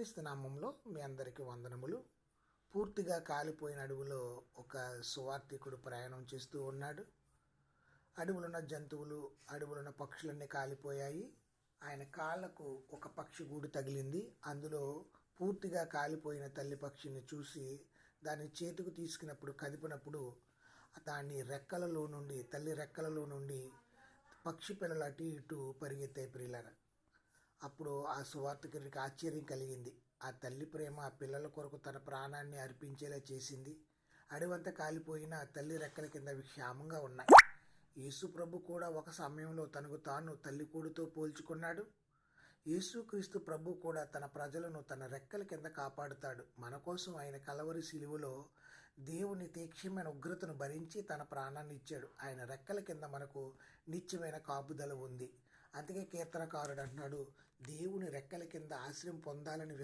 యేసుక్రీస్తు నామంలో మీ అందరికీ వందనములు. పూర్తిగా కాలిపోయిన అడవిలో ఒక సువార్థికుడు ప్రయాణం చేస్తూ ఉన్నాడు. అడవులున్న జంతువులు, అడవులున్న పక్షులన్నీ కాలిపోయాయి. ఆయన కాళ్ళకు ఒక పక్షి గూడు తగిలింది. అందులో పూర్తిగా కాలిపోయిన తల్లి పక్షిని చూసి దాన్ని చేతికి తీసుకున్నప్పుడు, కదిపినప్పుడు దాని రెక్కలలో నుండి, తల్లి రెక్కలలో నుండి పక్షి పిల్లలు అటు ఇటు పరిగెత్తాయి ప్రియులారా. అప్పుడు ఆ సువార్తికుడికి ఆశ్చర్యం కలిగింది. ఆ తల్లి ప్రేమ ఆ పిల్లల కొరకు తన ప్రాణాన్ని అర్పించేలా చేసింది. అడవంతా కాలిపోయిన తల్లి రెక్కల కింద అవి క్షేమంగా ఉన్నాయి. యేసు ప్రభు కూడా ఒక సమయంలో తనకు తాను తల్లి కూడుతో పోల్చుకున్నాడు. యేసుక్రీస్తు ప్రభు కూడా తన ప్రజలను తన రెక్కల కింద కాపాడుతాడు. మన కోసం ఆయన కలవరి శిలువలో దేవుని తీక్షమైన ఉగ్రతను భరించి తన ప్రాణాన్ని ఇచ్చాడు. ఆయన రెక్కల కింద మనకు నిత్యమైన కాపుదల ఉంది. అందుకే కీర్తనకారుడు అంటున్నాడు, దేవుని రెక్కల కింద ఆశ్రయం పొందాలని